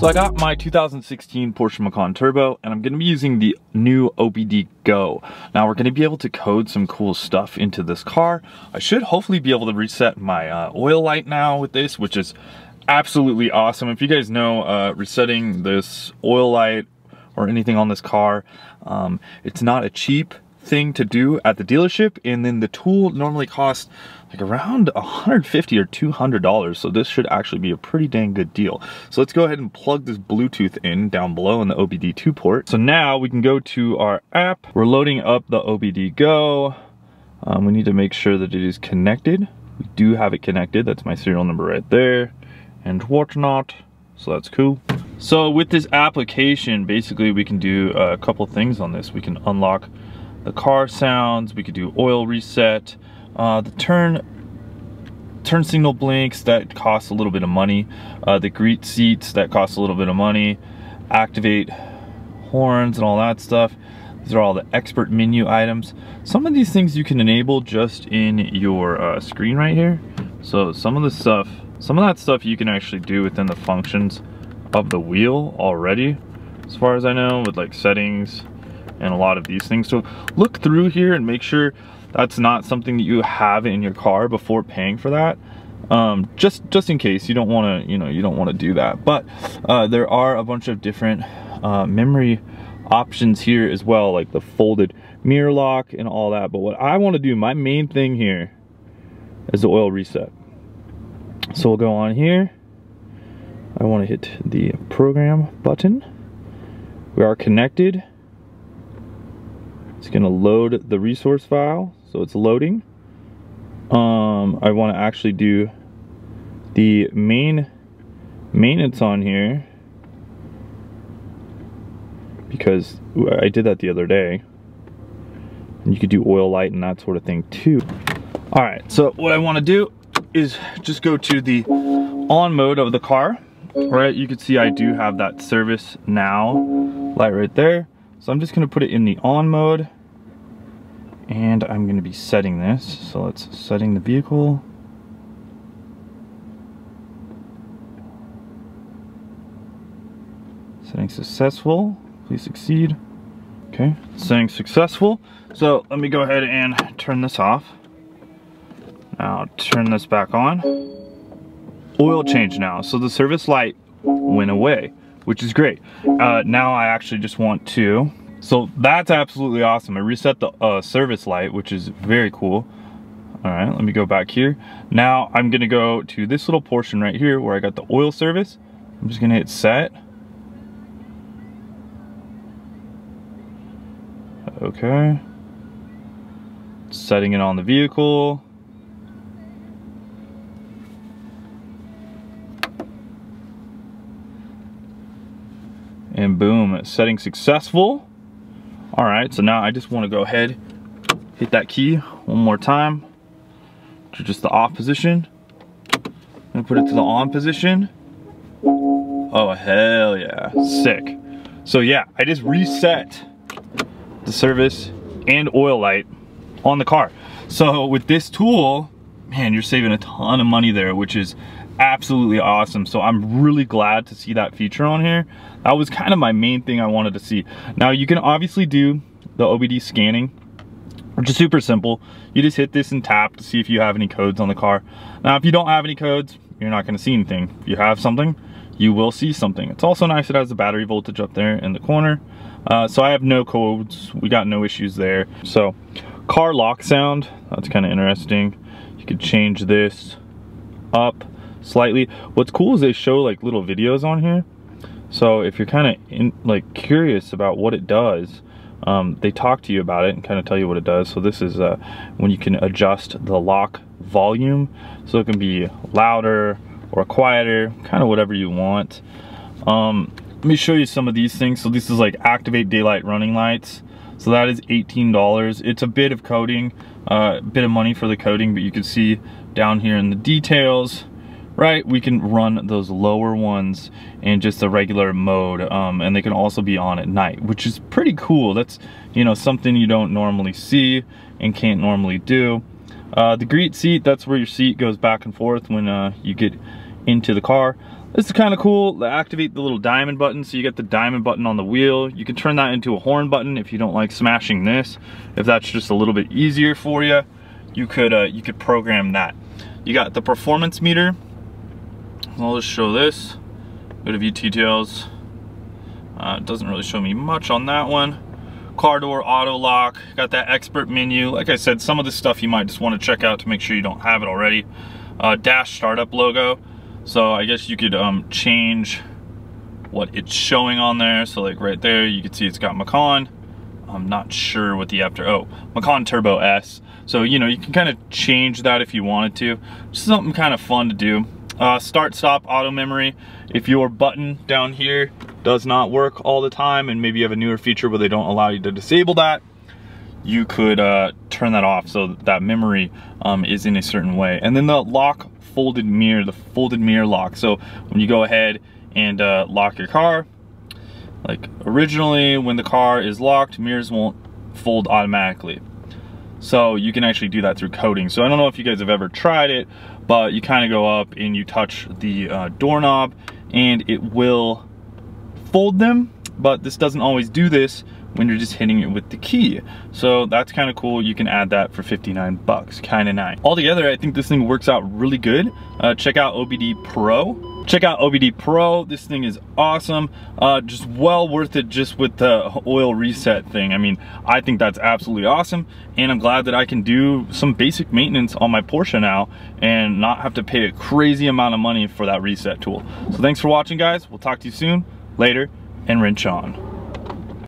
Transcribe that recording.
So I got my 2016 Porsche Macan Turbo, and I'm going to be using the new OBDGO. Now we're going to be able to code some cool stuff into this car. I should hopefully be able to reset my oil light now with this, which is absolutely awesome. If you guys know, resetting this oil light or anything on this car, it's not a cheap thing to do at the dealership, and then the tool normally costs like around $150 or $200, so this should actually be a pretty dang good deal. So let's go ahead and plug this Bluetooth in down below in the OBD2 port. So now we can go to our app. We're loading up the OBDGO. We need to make sure that it is connected. We do have it connected. That's my serial number right there and whatnot, so that's cool. So with this application, basically we can do a couple things on this. We can unlock the car sounds, we could do oil reset, the turn signal blinks, that costs a little bit of money, the greet seats, that costs a little bit of money, activate horns and all that stuff. These are all the expert menu items. Some of these things you can enable just in your screen right here. So some of that stuff you can actually do within the functions of the wheel already, as far as I know, with like settings and a lot of these things. So look through here and make sure that's not something that you have in your car before paying for that. Just in case you don't want to, you don't want to do that. But there are a bunch of different memory options here as well, like the folded mirror lock and all that. But what I want to do, my main thing here, is the oil reset. So we'll go on here. I want to hit the program button. We are connected. It's gonna load the resource file, so it's loading. I want to actually do the main maintenance on here because I did that the other day, and you could do oil light and that sort of thing too. All right, so what I want to do is just go to the on mode of the car. Right, you can see I do have that service now light right there. So I'm just gonna put it in the on mode, and I'm gonna be setting this. So let's setting the vehicle. Setting successful, please succeed. Okay, setting successful. So let me go ahead and turn this off. Now turn this back on. Oil change now, so the service light went away, which is great. Now I actually just want to, so that's absolutely awesome. I reset the service light, which is very cool. All right, let me go back here. Now I'm gonna go to this little portion right here where I got the oil service. I'm just gonna hit set. Okay, setting it on the vehicle. And boom, setting successful. All right, so now I just want to go ahead, hit that key one more time to just the off position, and put it to the on position. Oh, hell yeah, sick. So yeah, I just reset the service and oil light on the car. So with this tool, man, you're saving a ton of money there, which is absolutely awesome. So I'm really glad to see that feature on here. That was kind of my main thing I wanted to see. Now you can obviously do the OBD scanning, which is super simple. You just hit this and tap to see if you have any codes on the car. Now if you don't have any codes, you're not going to see anything. If you have something, you will see something. It's also nice it has the battery voltage up there in the corner. So I have no codes, we got no issues there. So car lock sound, that's kind of interesting. You could change this up slightly. What's cool is they show like little videos on here, so if you're kind of curious about what it does, they talk to you about it and kind of tell you what it does. So this is when you can adjust the lock volume, so it can be louder or quieter, kind of whatever you want. Let me show you some of these things. So this is like activate daylight running lights, so that is $18. It's a bit of coding, a bit of money for the coding, but you can see down here in the details, right, we can run those lower ones in just a regular mode, and they can also be on at night, which is pretty cool. That's, something you don't normally see and can't normally do. The greet seat, that's where your seat goes back and forth when you get into the car. This is kind of cool. They activate the little diamond button, so you get the diamond button on the wheel. You can turn that into a horn button if you don't like smashing this. If that's just a little bit easier for you, you could program that. You got the performance meter. I'll just show this. Go to view details. It doesn't really show me much on that one. Car door auto lock. Got that expert menu. Like I said, some of this stuff you might just want to check out to make sure you don't have it already. Dash startup logo. So I guess you could change what it's showing on there. So like right there, you can see it's got Macan. I'm not sure what the Macan Turbo S. So, you know, you can kind of change that if you wanted to. Just something kind of fun to do. Start stop auto memory. If your button down here does not work all the time, and maybe you have a newer feature where they don't allow you to disable that, you could turn that off so that memory is in a certain way. And then the lock folded mirror, the folded mirror lock. So when you go ahead and lock your car, like originally when the car is locked, mirrors won't fold automatically. So you can actually do that through coding. So I don't know if you guys have ever tried it, but you kind of go up and you touch the doorknob and it will fold them, but this doesn't always do this when you're just hitting it with the key. So that's kind of cool. You can add that for 59 bucks, kind of nice. Altogether, I think this thing works out really good. Check out OBD Pro. Check out OBD Pro. This thing is awesome. Just well worth it just with the oil reset thing. I mean, I think that's absolutely awesome. And I'm glad that I can do some basic maintenance on my Porsche now and not have to pay a crazy amount of money for that reset tool. So thanks for watching, guys. We'll talk to you soon. Later, and wrench on.